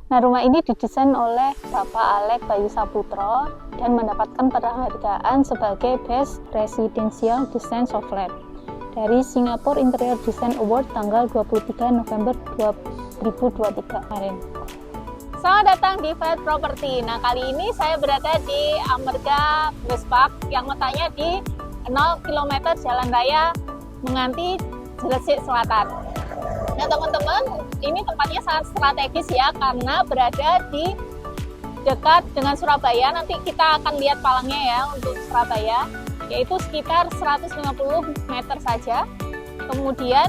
Nah, rumah ini didesain oleh Bapak Alek Bayu Saputro dan mendapatkan penghargaan sebagai Best Residential Design Software dari Singapore Interior Design Award tanggal 23 November 2023 kemarin. Selamat datang di Fed Property. Nah, kali ini saya berada di Amerga Bus Park yang letaknya di 0 km jalan raya Menganti, Gresik Selatan. Nah, teman-teman, ini tempatnya sangat strategis ya, karena berada di dekat dengan Surabaya. Nanti kita akan lihat palangnya ya untuk Surabaya, yaitu sekitar 150 meter saja. Kemudian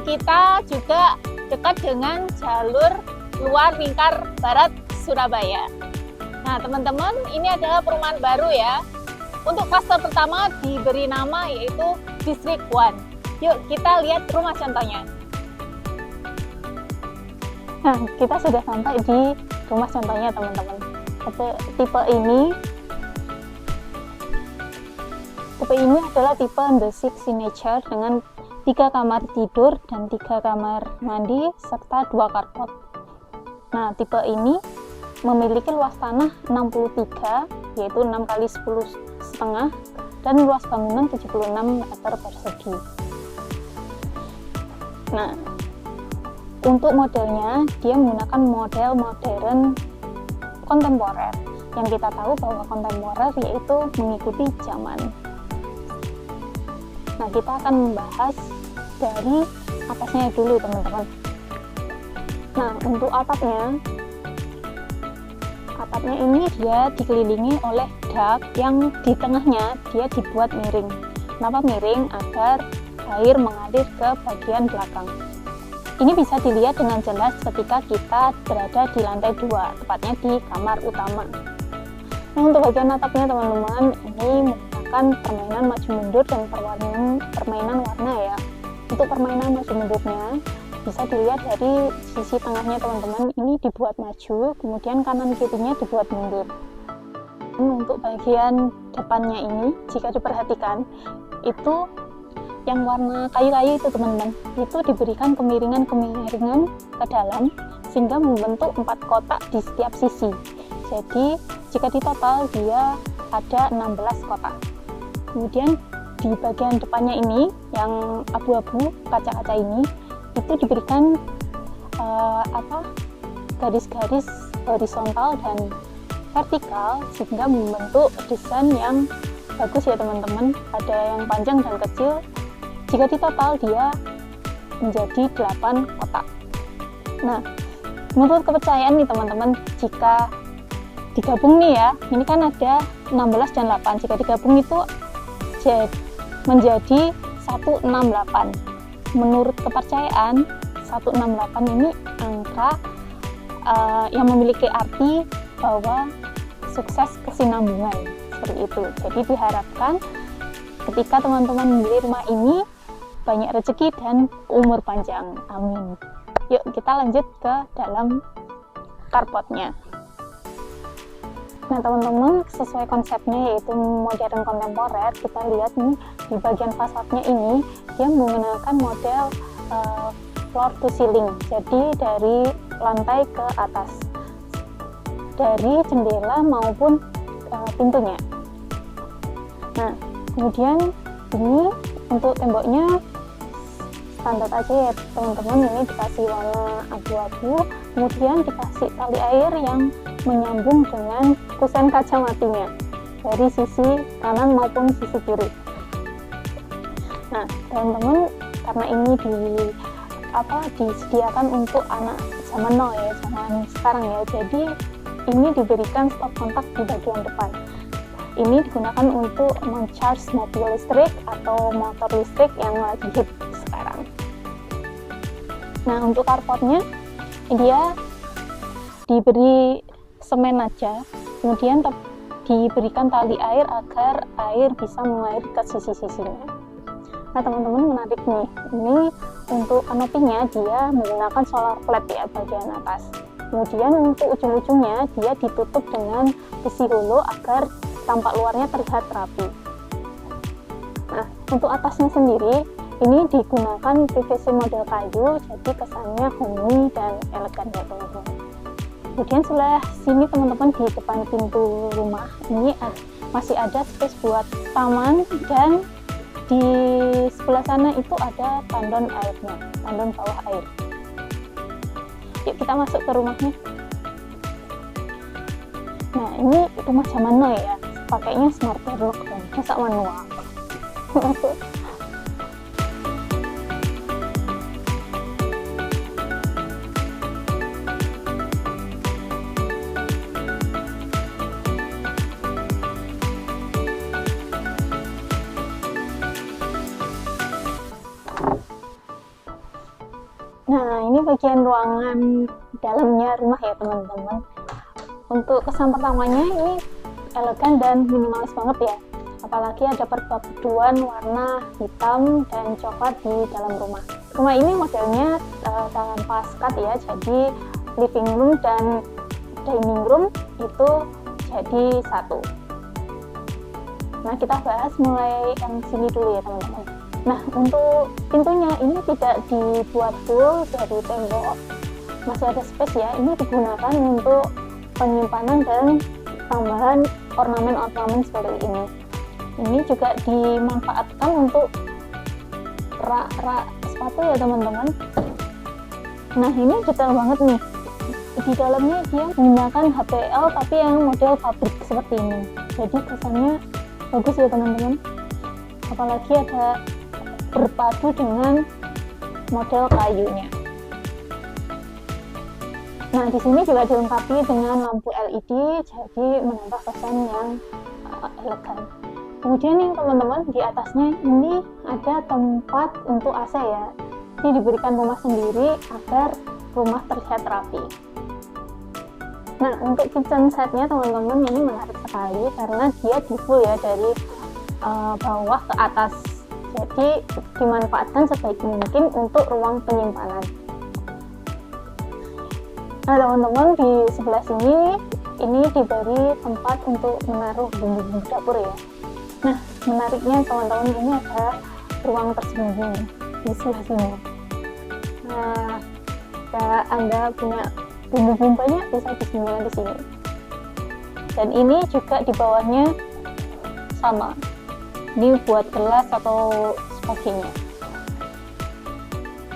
kita juga dekat dengan jalur luar lingkar barat Surabaya. Nah, teman-teman, ini adalah perumahan baru ya. Untuk klaster pertama diberi nama yaitu District 1. Yuk kita lihat rumah contohnya. Nah, kita sudah sampai di rumah contohnya, teman-teman. Tipe ini adalah tipe The Six Signature dengan 3 kamar tidur dan 3 kamar mandi serta 2 carport. Nah, tipe ini memiliki luas tanah 63, yaitu 6 kali 10,5, dan luas bangunan 76 meter persegi. Nah, untuk modelnya, dia menggunakan model modern kontemporer. Yang kita tahu bahwa kontemporer yaitu mengikuti zaman. Nah, kita akan membahas dari atasnya dulu, teman-teman. Nah, untuk atapnya ini dia dikelilingi oleh dak yang di tengahnya dia dibuat miring. Kenapa miring? Agar air mengalir ke bagian belakang. Ini bisa dilihat dengan jelas ketika kita berada di lantai 2, tepatnya di kamar utama. Nah, untuk bagian atapnya, teman-teman, ini menggunakan permainan maju mundur dan permainan warna ya. Untuk permainan maju mundurnya bisa dilihat dari sisi tengahnya, teman-teman, ini dibuat maju, kemudian kanan kirinya dibuat mundur. Untuk bagian depannya ini, jika diperhatikan, itu yang warna kayu-kayu itu, teman-teman, itu diberikan kemiringan ke dalam sehingga membentuk 4 kotak di setiap sisi. Jadi jika ditotal dia ada 16 kotak. Kemudian di bagian depannya ini yang abu-abu kaca-kaca ini itu diberikan garis-garis horizontal dan vertikal sehingga membentuk desain yang bagus ya, teman-teman. Ada yang panjang dan kecil. Jika ditotal dia menjadi 8 kotak. Nah, menurut kepercayaan nih, teman-teman, jika digabung nih ya, ini kan ada 16 dan 8. Jika digabung itu menjadi 168. Menurut kepercayaan 168 ini angka yang memiliki arti bahwa sukses kesinambungan, seperti itu. Jadi diharapkan ketika teman-teman membeli rumah ini banyak rezeki dan umur panjang, amin. Yuk kita lanjut ke dalam carportnya. Nah, teman-teman, sesuai konsepnya yaitu modern kontemporer, kita lihat nih di bagian fasadnya ini dia menggunakan model floor to ceiling, jadi dari lantai ke atas, dari jendela maupun pintunya. Nah, kemudian ini untuk temboknya standar aja ya, teman-teman, ini dikasih warna abu-abu, kemudian dikasih tali air yang menyambung dengan kusen kaca matinya dari sisi kanan maupun sisi kiri. Nah, teman-teman, karena ini disediakan untuk anak zaman now ya, zaman sekarang ya, jadi ini diberikan stop kontak di bagian depan. Ini digunakan untuk men-charge mobil listrik atau motor listrik yang lagi hit sekarang. Nah, untuk carportnya dia diberi semen aja, kemudian diberikan tali air agar air bisa mengalir ke sisi-sisinya. Nah, teman-teman, menarik nih, ini untuk kanopinya dia menggunakan solar flat ya bagian atas. Kemudian untuk ujung-ujungnya dia ditutup dengan besi holo agar tampak luarnya terlihat rapi. Nah, untuk atasnya sendiri ini digunakan PVC model kayu, jadi kesannya homey dan elegan. elegan ya teman-teman. Kemudian sebelah sini teman-teman, di depan pintu rumah ini masih ada space buat taman, dan di sebelah sana itu ada tandon airnya, tandon bawah air. Yuk kita masuk ke rumahnya. Nah ini rumah zaman now ya, pakainya smart lock dan masa manual. Masuk. Nah ini bagian ruangan dalamnya rumah ya teman-teman. Untuk kesan pertamanya ini elegan dan minimalis banget ya, apalagi ada perpaduan warna hitam dan coklat di dalam rumah. Rumah ini modelnya tanpa sekat ya, jadi living room dan dining room itu jadi satu. Nah kita bahas mulai yang sini dulu ya teman-teman. Nah untuk pintunya ini tidak dibuat full dari tembok, masih ada space ya. Ini digunakan untuk penyimpanan dan tambahan ornamen-ornamen seperti ini. Ini juga dimanfaatkan untuk rak-rak sepatu ya teman-teman. Nah ini detail banget nih, di dalamnya dia menggunakan HPL tapi yang model pabrik seperti ini, jadi kesannya bagus ya teman-teman. Apalagi ada berpadu dengan model kayunya. Nah di sini juga dilengkapi dengan lampu LED, jadi menambah kesan yang elegan. Kemudian nih teman-teman, di atasnya ini ada tempat untuk AC ya. Ini diberikan rumah sendiri agar rumah terlihat rapi. Nah untuk kitchen setnya teman-teman ini menarik sekali karena dia di full ya dari bawah ke atas. Jadi dimanfaatkan sebaik mungkin untuk ruang penyimpanan. Nah teman-teman, di sebelah sini ini diberi tempat untuk menaruh bumbu-bumbu dapur ya. Nah menariknya teman-teman, ini ada ruang tersembunyi di sebelah sini. Nah jika Anda punya bumbu-bumbu banyak bisa disembunyikan di sini. Dan ini juga di bawahnya sama. Ini buat gelas atau sebagainya.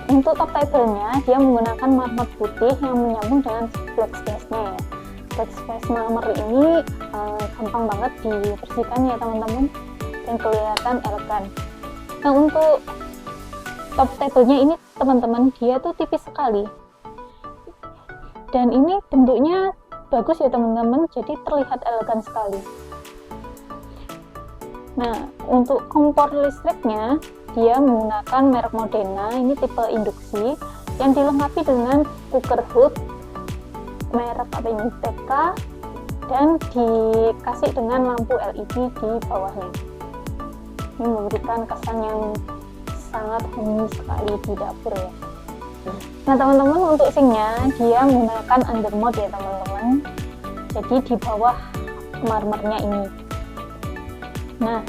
Untuk top table-nya dia menggunakan marmer putih yang menyambung dengan backspace-nya ya. Backspace marmer ini gampang banget dibersihkan ya teman-teman, dan kelihatan elegan. Nah untuk top table-nya ini teman-teman, dia tuh tipis sekali. Dan ini bentuknya bagus ya teman-teman, jadi terlihat elegan sekali. Nah, untuk kompor listriknya, dia menggunakan merek Modena, ini tipe induksi, yang dilengkapi dengan cooker hood, merek apa ini, TK, dan dikasih dengan lampu LED di bawahnya. Ini memberikan kesan yang sangat homey sekali di dapur ya. Nah teman-teman, untuk sinknya, dia menggunakan undermount ya teman-teman, jadi di bawah marmernya ini. Nah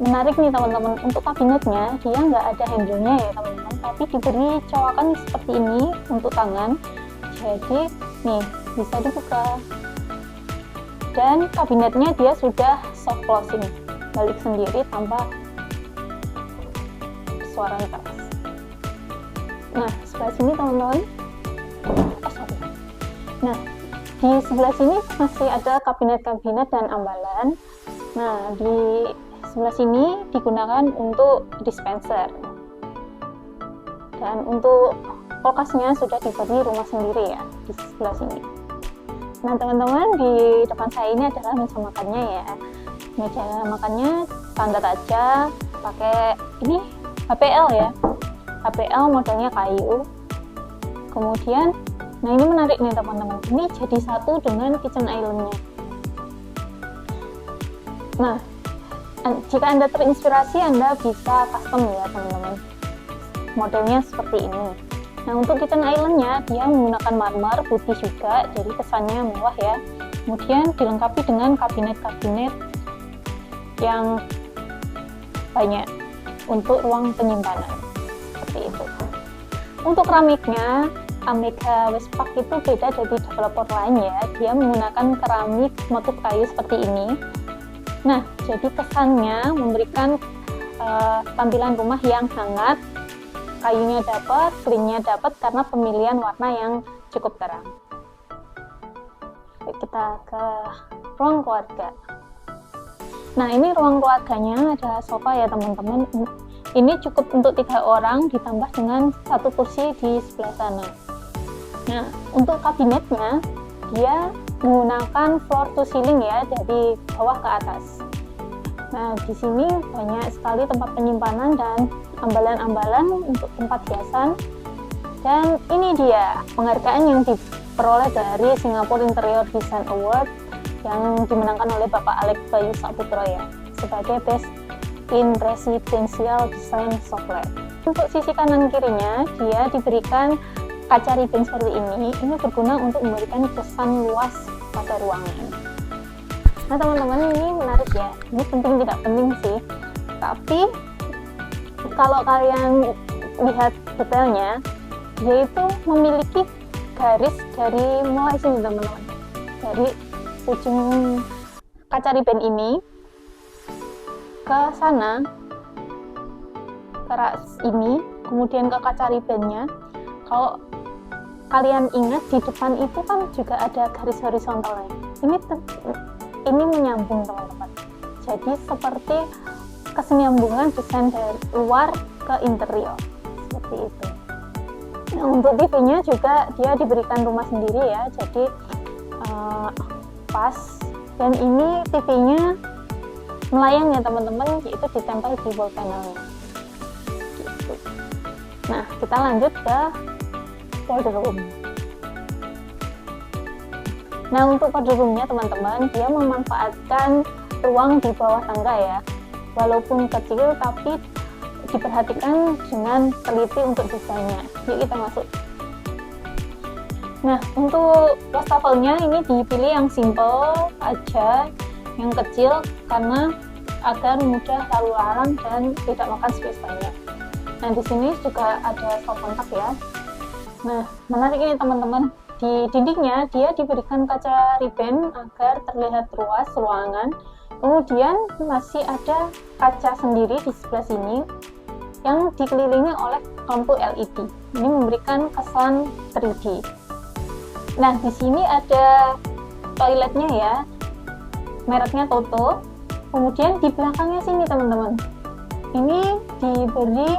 menarik nih teman-teman, untuk kabinetnya dia nggak ada handle-nya ya teman-teman, tapi diberi cowakan seperti ini untuk tangan, jadi nih bisa dibuka. Dan kabinetnya dia sudah soft closing, balik sendiri tanpa suara keras. Nah sebelah sini teman-teman, nah di sebelah sini masih ada kabinet-kabinet dan ambalan. Nah di sebelah sini digunakan untuk dispenser, dan untuk kulkasnya sudah diberi rumah sendiri ya di sebelah sini. Nah teman-teman, di depan saya ini adalah meja makannya ya. Meja makannya standar aja, pakai ini HPL ya, HPL modelnya kayu. Kemudian nah ini menarik nih teman-teman, ini jadi satu dengan kitchen island-nya. Nah jika Anda terinspirasi, Anda bisa custom ya teman-teman, modelnya seperti ini. Nah untuk kitchen island-nya dia menggunakan marmer putih juga, jadi kesannya mewah ya. Kemudian dilengkapi dengan kabinet-kabinet yang banyak untuk ruang penyimpanan seperti itu. Untuk keramiknya Amiga Westpac itu beda dari developer lain ya, dia menggunakan keramik motif kayu seperti ini. Nah, jadi kesannya memberikan tampilan rumah yang hangat, kayunya dapat, clean-nya dapat karena pemilihan warna yang cukup terang. Kita ke ruang keluarga. Nah, ini ruang keluarganya, ada sofa ya teman-teman. Ini cukup untuk 3 orang ditambah dengan 1 kursi di sebelah sana. Nah, untuk kabinetnya dia menggunakan floor to ceiling ya, dari bawah ke atas. Nah, di sini banyak sekali tempat penyimpanan dan ambalan-ambalan untuk tempat hiasan. Dan ini dia penghargaan yang diperoleh dari Singapore Interior Design Award yang dimenangkan oleh Bapak Alex Bayu Saputro ya, sebagai Best in Residential Design Software. Untuk sisi kanan kirinya dia diberikan kaca ribbon seperti ini. Ini berguna untuk memberikan kesan luas pada ruangan. Nah teman-teman, ini menarik ya, ini penting tidak penting sih, tapi kalau kalian lihat detailnya, dia itu memiliki garis dari mulai sini teman-teman, dari ujung kaca ribbon ini ke sana, ke ras ini, kemudian ke kaca ribbonnya. Kalau kalian ingat di depan itu kan juga ada garis horizontalnya, ini menyambung teman-teman, jadi seperti kesenyambungan desain dari luar ke interior seperti itu. Nah, untuk TV-nya juga dia diberikan rumah sendiri ya, jadi pas, dan ini TV-nya melayang ya teman-teman, yaitu ditempel di wall panelnya gitu. Nah, kita lanjut ke wardrobe. Nah, untuk wardrobe-nya teman-teman, dia memanfaatkan ruang di bawah tangga ya, walaupun kecil tapi diperhatikan dengan teliti untuk desainnya. Yuk kita masuk. Nah, untuk wastafel-nya ini dipilih yang simple aja, yang kecil, karena agar mudah lalu lalang dan tidak makan space banyak. Nah, di sini juga ada stop kontak ya. Nah, menarik ini teman-teman, di dindingnya dia diberikan kaca ribbon agar terlihat luas ruangan. Kemudian masih ada kaca sendiri di sebelah sini yang dikelilingi oleh lampu LED. Ini memberikan kesan 3D. Nah, di sini ada toiletnya ya, mereknya Toto. Kemudian di belakangnya sini teman-teman, ini diberi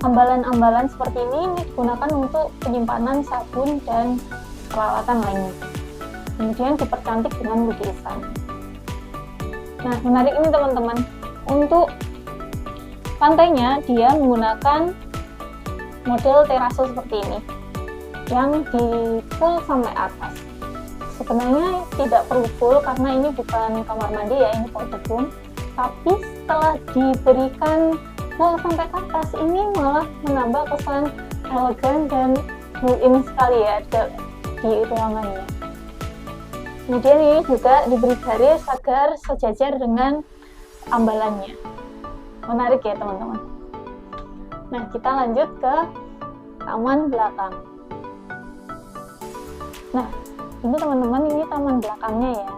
ambalan-ambalan seperti ini digunakan untuk penyimpanan sabun dan peralatan lainnya. Kemudian dipercantik dengan lukisan. Nah, menarik ini teman-teman, untuk lantainya dia menggunakan model teraso seperti ini yang di full sampai atas. Sebenarnya tidak perlu full karena ini bukan kamar mandi ya, ini bathroom, tapi setelah diberikan full sampai ke atas, ini malah menambah kesan elegan dan built-in sekali ya di ruangannya. Kemudian ini juga diberi garis agar sejajar dengan ambalannya. Menarik ya teman-teman. Nah, kita lanjut ke taman belakang. Nah, ini teman-teman, ini taman belakangnya ya.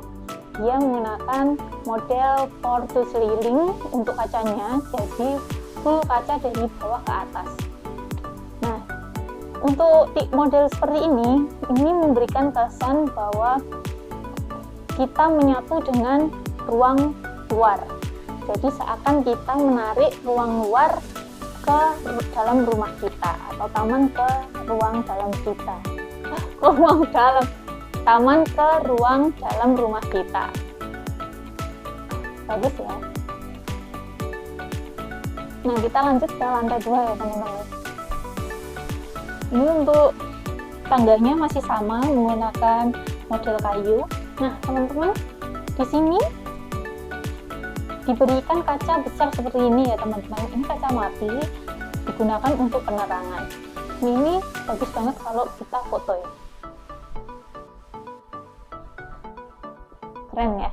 Dia menggunakan model floor to ceiling untuk kacanya, jadi full kaca dari bawah ke atas. Nah, untuk model seperti ini memberikan kesan bahwa kita menyatu dengan ruang luar. Jadi seakan kita menarik ruang luar ke dalam rumah kita, atau taman ke ruang dalam kita. Taman ke ruang dalam rumah kita. Bagus ya. Nah, kita lanjut ke lantai 2 ya teman-teman. Ini untuk tangganya masih sama, menggunakan model kayu. Nah teman-teman, di sini diberikan kaca besar seperti ini ya teman-teman. Ini kaca mati, digunakan untuk penerangan. Ini bagus banget kalau kita foto ya. Keren ya.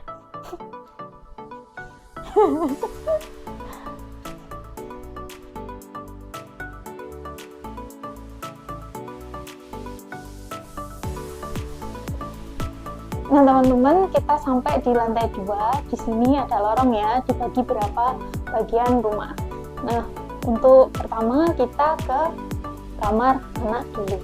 Nah teman-teman, kita sampai di lantai 2. Di sini ada lorong ya, dibagi berapa bagian rumah. Nah, untuk pertama kita ke kamar anak dulu.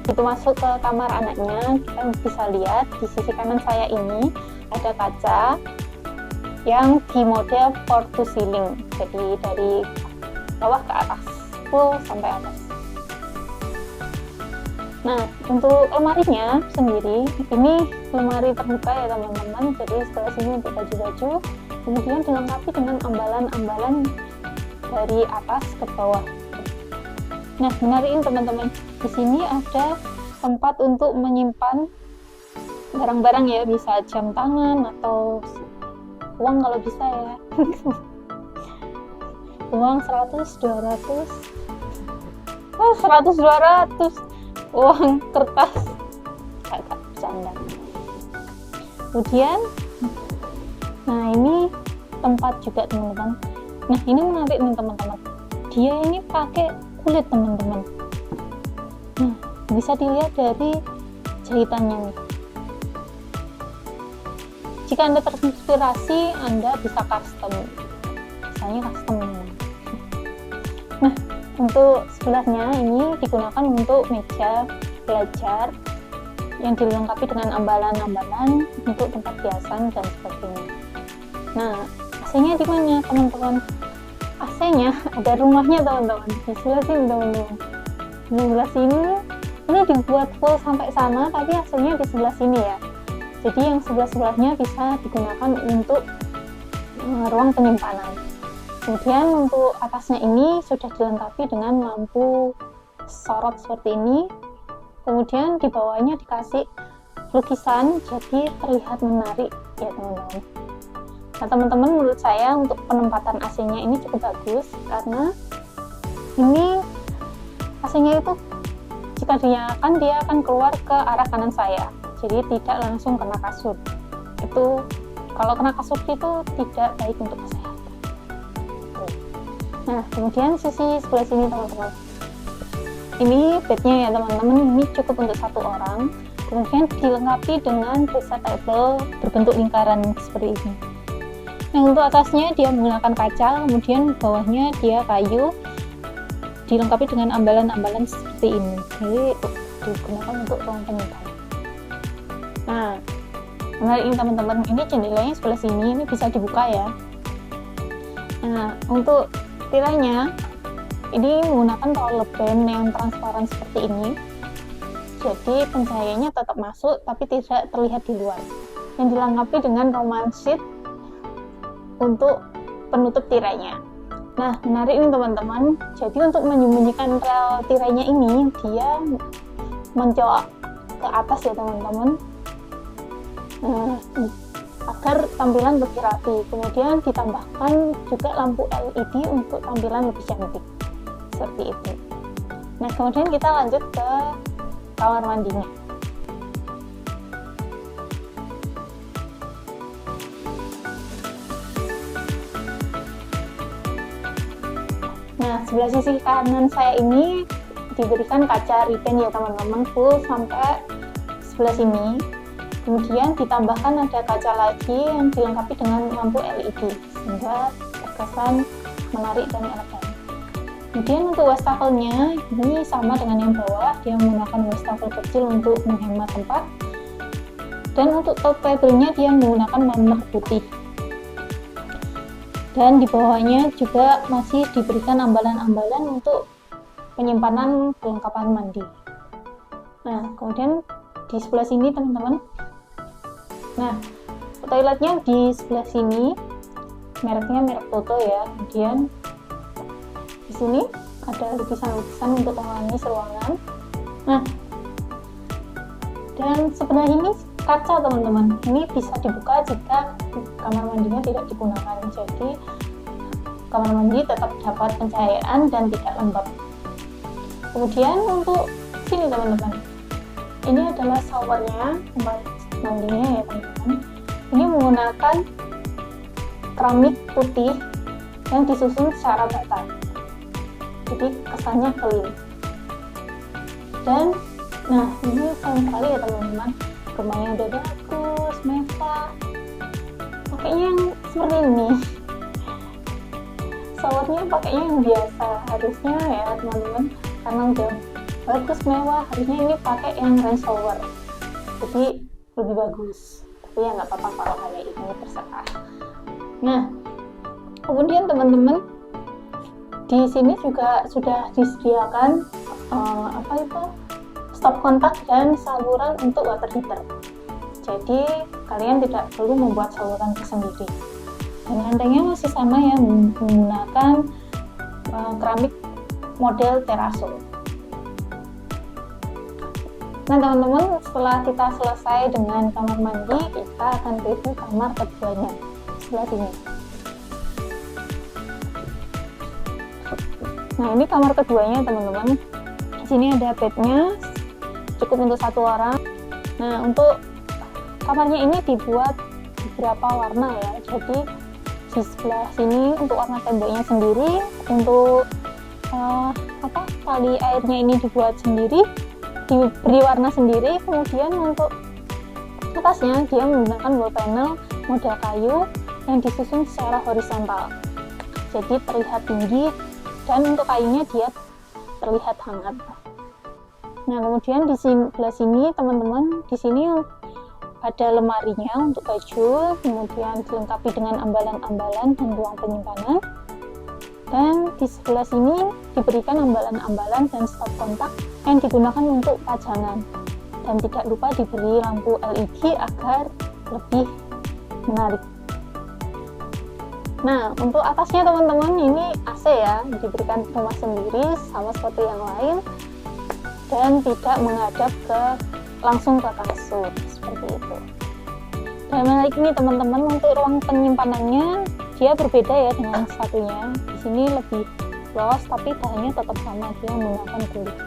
Itu masuk ke kamar anaknya, kita bisa lihat di sisi kanan saya ini ada kaca yang di mode floor to ceiling, jadi dari bawah ke atas, full sampai atas. Nah, untuk lemarinya sendiri, ini lemari terbuka ya teman-teman, jadi sebelah sini untuk baju-baju, kemudian dilengkapi dengan ambalan-ambalan dari atas ke bawah. Nah, menarik ini teman-teman, di sini ada tempat untuk menyimpan barang-barang ya, bisa jam tangan atau uang kalau bisa ya. Uang 100, 200, oh 100, 200, uang kertas, agak bercanda. Kemudian, nah ini tempat juga teman-teman. Nah ini menarik nih teman-teman, dia ini pakai kulit teman-teman. Nah bisa dilihat dari jahitannya nih. Jika Anda terinspirasi, Anda bisa custom, misalnya custom. Nah untuk sebelahnya ini digunakan untuk meja belajar yang dilengkapi dengan ambalan-ambalan untuk tempat hiasan dan sebagainya. Nah AC-nya di mana teman-teman? AC-nya ada rumahnya teman-teman, di sebelah sini teman-teman. Di sebelah sini ini dibuat full sampai sana, tapi AC-nya di sebelah sini ya. Jadi yang sebelah-sebelahnya bisa digunakan untuk ruang penyimpanan. Kemudian untuk atasnya ini sudah dilengkapi dengan lampu sorot seperti ini. Kemudian di bawahnya dikasih lukisan, jadi terlihat menarik ya teman-teman. Nah teman-teman, menurut saya untuk penempatan AC-nya ini cukup bagus, karena ini AC-nya itu jika dinyalakan dia akan keluar ke arah kanan saya, jadi tidak langsung kena kasur. Itu kalau kena kasur itu tidak baik untuk kesehatan. Nah kemudian sisi sebelah sini teman-teman, ini bednya ya teman-teman, ini cukup untuk 1 orang. Kemudian dilengkapi dengan bedside table berbentuk lingkaran seperti ini. Nah untuk atasnya dia menggunakan kaca, kemudian bawahnya dia kayu, dilengkapi dengan ambalan-ambalan seperti ini, jadi digunakan untuk ruang penyimpanan. Nah menarik ini teman-teman, ini jendelanya sebelah sini, ini bisa dibuka ya. Nah untuk tirainya ini menggunakan power band yang transparan seperti ini, jadi pencahayaannya tetap masuk tapi tidak terlihat di luar, yang dilengkapi dengan Roman sheet untuk penutup tirainya. Nah menarik ini teman-teman, jadi untuk menyembunyikan rel tirainya ini dia mencolok ke atas ya teman-teman, agar tampilan lebih rapi. Kemudian ditambahkan juga lampu LED untuk tampilan lebih cantik seperti itu. Nah kemudian kita lanjut ke kamar mandinya. Nah sebelah sisi kanan saya ini diberikan kaca ripen ya teman-teman, full sampai sebelah sini. Kemudian ditambahkan ada kaca lagi yang dilengkapi dengan lampu LED sehingga terkesan menarik dan elegan. Kemudian untuk wastafel-nya ini sama dengan yang bawah, dia menggunakan wastafel kecil untuk menghemat tempat. Dan untuk top table-nya dia menggunakan marmer putih. Dan di bawahnya juga masih diberikan ambalan-ambalan untuk penyimpanan perlengkapan mandi. Nah kemudian di sebelah sini teman-teman, nah toiletnya di sebelah sini, mereknya merek Toto ya. Kemudian di sini ada lukisan-lukisan untuk pengalaman ruangan. Nah dan sebelah ini kaca teman-teman, ini bisa dibuka jika kamar mandinya tidak digunakan, jadi kamar mandi tetap dapat pencahayaan dan tidak lembab. Kemudian untuk sini teman-teman, ini adalah showernya, tempat mandinya ya teman-teman. Ini menggunakan keramik putih yang disusun secara rata. jadi kesannya clean. Dan nah ini sayang sekali ya teman-teman, rumahnya udah bagus, mewah, pakainya yang seperti ini, showernya pakainya yang biasa. Harusnya ya teman-teman, karena udah bagus mewah, harusnya ini pakai yang rain shower, jadi lebih bagus. Tapi ya nggak apa-apa kalau kayak ini, terserah. Nah kemudian teman-teman, di sini juga sudah disediakan stop kontak dan saluran untuk water heater. Jadi kalian tidak perlu membuat saluran tersendiri. Dan lantainya masih sama ya, menggunakan keramik model Terrazzo. Nah teman-teman, setelah kita selesai dengan kamar mandi, kita akan review kamar keduanya sebelah sini. Nah ini kamar keduanya teman-teman. Di sini ada bednya, cukup untuk 1 orang. Nah untuk kamarnya ini dibuat beberapa warna ya. Jadi di sebelah sini untuk warna temboknya sendiri, untuk tali airnya ini dibuat sendiri, diberi warna sendiri. Kemudian untuk atasnya dia menggunakan wall panel model kayu yang disusun secara horizontal, jadi terlihat tinggi, dan untuk kayunya dia terlihat hangat. Nah kemudian di sebelah sini teman-teman, di sini ada lemarinya untuk baju, kemudian dilengkapi dengan ambalan-ambalan dan ruang penyimpanan. Dan di sebelah sini diberikan ambalan-ambalan dan stop kontak yang digunakan untuk pajangan. Dan tidak lupa diberi lampu LED agar lebih menarik. Nah untuk atasnya teman-teman, ini AC ya, diberikan rumah sendiri sama seperti yang lain, dan tidak menghadap langsung ke kasur seperti itu. Dan menarik ini teman-teman, untuk ruang penyimpanannya dia berbeda ya dengan satunya. Di sini lebih luas, tapi bahannya tetap sama, dia menggunakan kulit.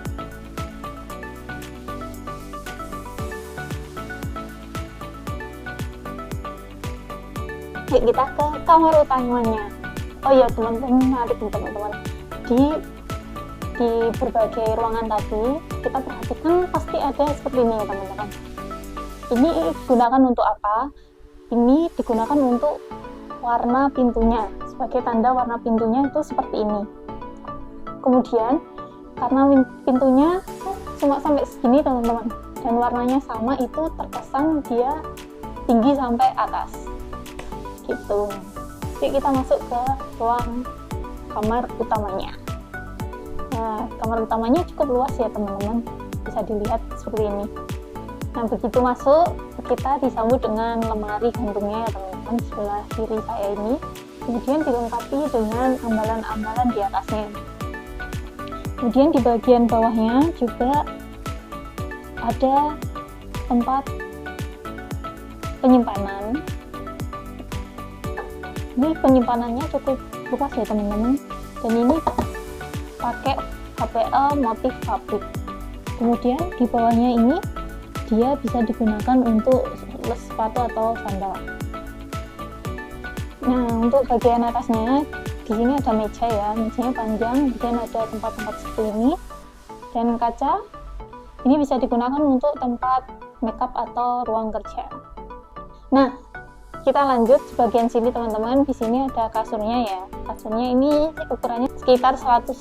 Oke, kita ke kamar utamanya. Oh iya teman-teman, menarik nih teman-teman, di berbagai ruangan tadi kita perhatikan pasti ada seperti ini teman-teman. Ini digunakan untuk apa? Ini digunakan untuk warna pintunya, sebagai tanda warna pintunya itu seperti ini. Kemudian karena pintunya cuma sampai segini teman-teman, dan warnanya sama, itu terkesan dia tinggi sampai atas gitu. Jadi kita masuk ke ruang kamar utamanya. Nah kamar utamanya cukup luas ya teman-teman, bisa dilihat seperti ini. Nah begitu masuk, kita disambut dengan lemari gantungnya ya teman-teman, sebelah kiri saya ini. Kemudian dilengkapi dengan ambalan-ambalan di atasnya. Kemudian di bagian bawahnya juga ada tempat penyimpanan. Ini penyimpanannya cukup luas ya teman-teman, dan ini pakai HPL motif fabrik. Kemudian di bawahnya ini dia bisa digunakan untuk sepatu atau sandal. Nah untuk bagian atasnya, di sini ada meja ya, mejanya panjang, kemudian ada tempat-tempat seperti ini, dan kaca ini bisa digunakan untuk tempat makeup atau ruang kerja. Nah kita lanjut di bagian sini teman-teman. Di sini ada kasurnya ya. Kasurnya ini ukurannya sekitar 160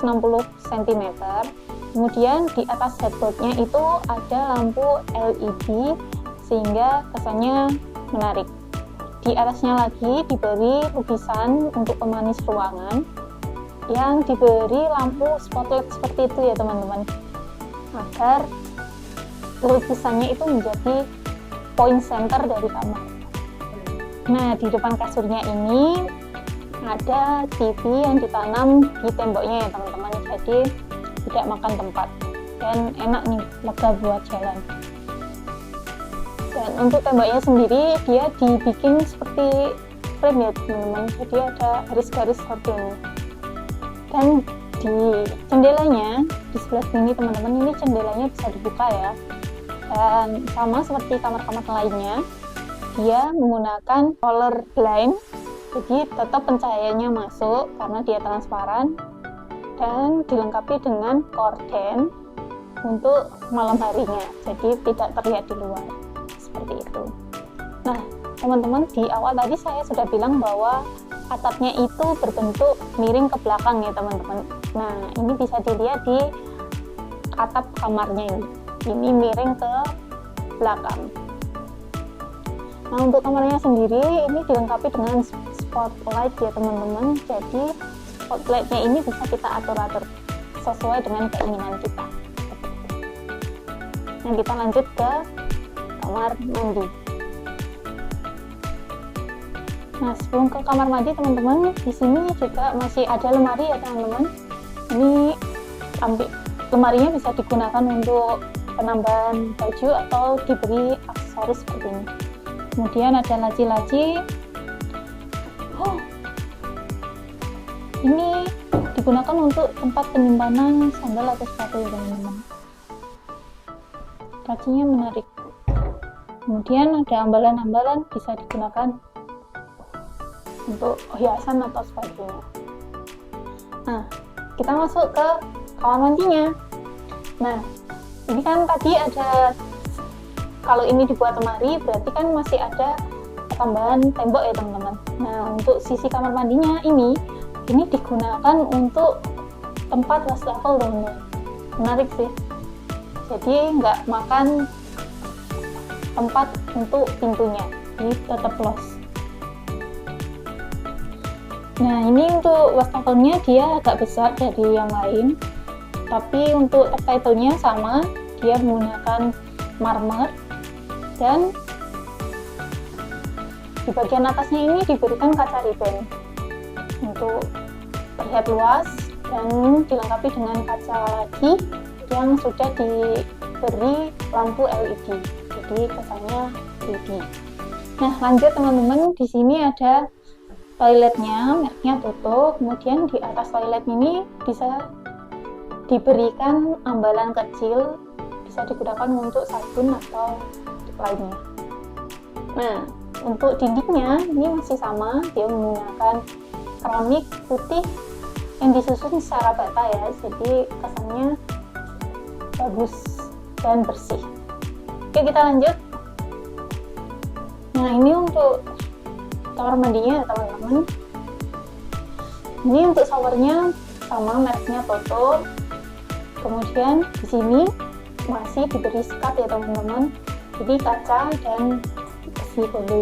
cm. Kemudian di atas headboardnya itu ada lampu LED sehingga kesannya menarik. Di atasnya lagi diberi lukisan untuk pemanis ruangan yang diberi lampu spotlight seperti itu ya teman-teman, agar lukisannya itu menjadi point center dari kamar. Nah di depan kasurnya ini ada TV yang ditanam di temboknya ya teman-teman, jadi tidak makan tempat dan enak nih, lega buat jalan. Dan untuk temboknya sendiri dia dibikin seperti frame ya teman-teman, jadi ada garis-garis seperti ini. Dan di jendelanya di sebelah sini teman-teman, ini jendelanya bisa dibuka ya, dan sama seperti kamar-kamar lainnya dia menggunakan roller blind, jadi tetap pencahayaannya masuk karena dia transparan, dan dilengkapi dengan korden untuk malam harinya, jadi tidak terlihat di luar seperti itu. Nah teman-teman, di awal tadi saya sudah bilang bahwa atapnya itu berbentuk miring ke belakang ya teman-teman. Nah ini bisa dilihat di atap kamarnya ini miring ke belakang. Nah untuk kamarnya sendiri ini dilengkapi dengan spotlight ya teman-teman, jadi spotlightnya ini bisa kita atur-atur sesuai dengan keinginan kita. Nah kita lanjut ke kamar mandi. Nah sebelum ke kamar mandi teman-teman, di sini juga masih ada lemari ya teman-teman. Ini lemarinya bisa digunakan untuk penambahan baju atau diberi aksesoris seperti ini. Kemudian ada laci-laci. Ini digunakan untuk tempat penyimpanan sandal atau sepatu ya teman-teman. Lacinya menarik. Kemudian ada ambalan-ambalan, bisa digunakan untuk hiasan atau sebagainya. Nah kita masuk ke kamar mandinya. Nah ini kan tadi ada, kalau ini dibuat lemari berarti kan masih ada tambahan tembok ya teman-teman. Nah untuk sisi kamar mandinya ini digunakan untuk tempat wastafel teman-teman. Menarik sih, jadi nggak makan tempat untuk pintunya, ini tetap los. Nah ini untuk wastafelnya dia agak besar dari yang lain, tapi untuk title-nya sama, dia menggunakan marmer, dan di bagian atasnya ini diberikan kaca ribbon untuk terlihat luas, dan dilengkapi dengan kaca lagi yang sudah diberi lampu LED, jadi kesannya LED. Nah lanjut teman-teman, di sini ada toiletnya, mereknya Toto. Kemudian di atas toilet ini bisa diberikan ambalan kecil, bisa digunakan untuk sabun atau lainnya. Nah untuk dindingnya ini masih sama, dia menggunakan keramik putih yang disusun secara bata ya, jadi kesannya bagus dan bersih. Oke kita lanjut. Nah ini untuk kamar mandinya ya teman-teman. Ini untuk showernya sama, mereknya Toto. Kemudian di sini masih diberi sekat ya teman-teman, jadi kaca dan besi hulu.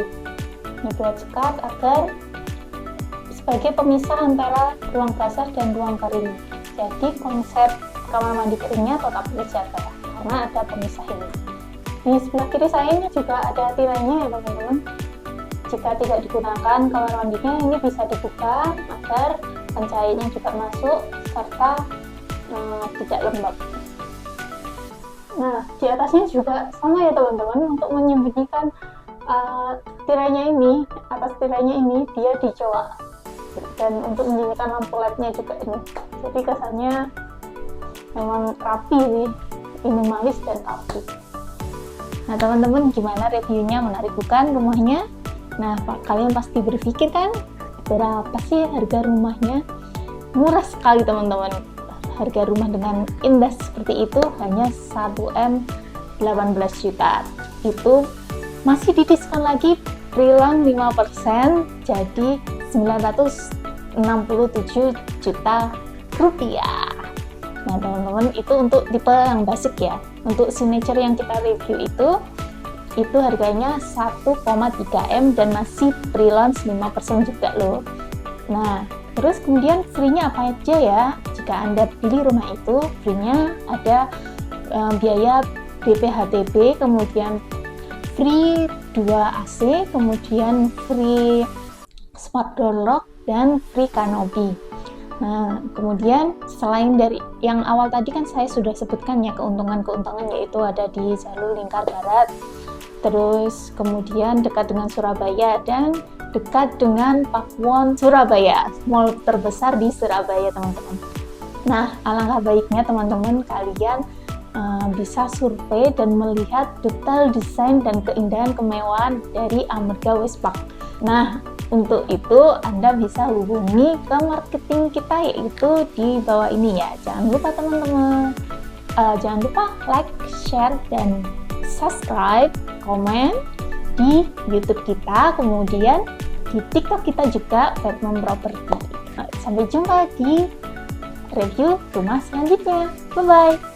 Ini buat sekat agar sebagai pemisah antara ruang basah dan ruang kering. Jadi konsep kamar mandi keringnya tetap terjaga karena ada pemisah ini. Di sebelah kiri saya ini juga ada tirainya ya teman-teman. Jika tidak digunakan kamar mandinya, ini bisa dibuka agar pencahayanya juga masuk serta tidak lembab. Nah di atasnya juga sama ya teman-teman, untuk menyembunyikan tirainya ini, atas tirainya ini dia dicoak, dan untuk menyembunyikan lampu LED-nya juga ini, jadi kesannya memang rapi nih, minimalis dan rapi. Nah teman-teman, gimana reviewnya, menarik bukan rumahnya? Nah kalian pasti berpikir kan, berapa sih harga rumahnya? Murah sekali teman-teman. Harga rumah dengan indah seperti itu hanya 1M 18 juta. Itu masih didiskon lagi pre-loan 5%, jadi 967 juta rupiah. Nah teman-teman, itu untuk tipe yang basic ya. Untuk signature yang kita review itu harganya 1,3M dan masih pre-loan 5% juga loh. Nah terus kemudian free-nya apa aja ya? Jika Anda pilih rumah itu, free-nya ada biaya BPHTB, kemudian free 2 AC, kemudian free smart door lock, dan free canopy. Nah kemudian selain dari yang awal tadi kan saya sudah sebutkan ya keuntungan-keuntungan, yaitu ada di jalur lingkar barat, terus kemudian dekat dengan Surabaya dan dekat dengan Pakuwon Surabaya, mall terbesar di Surabaya teman-teman. Nah alangkah baiknya teman-teman kalian bisa survei dan melihat detail desain dan keindahan kemewahan dari Amerga Westpark. Nah Untuk itu Anda bisa hubungi ke marketing kita, yaitu di bawah ini ya. Jangan lupa teman-teman, jangan lupa like, share, dan subscribe, komen di YouTube kita, kemudian di TikTok kita juga, Batman Property. Sampai jumpa di review rumah selanjutnya. Bye-bye.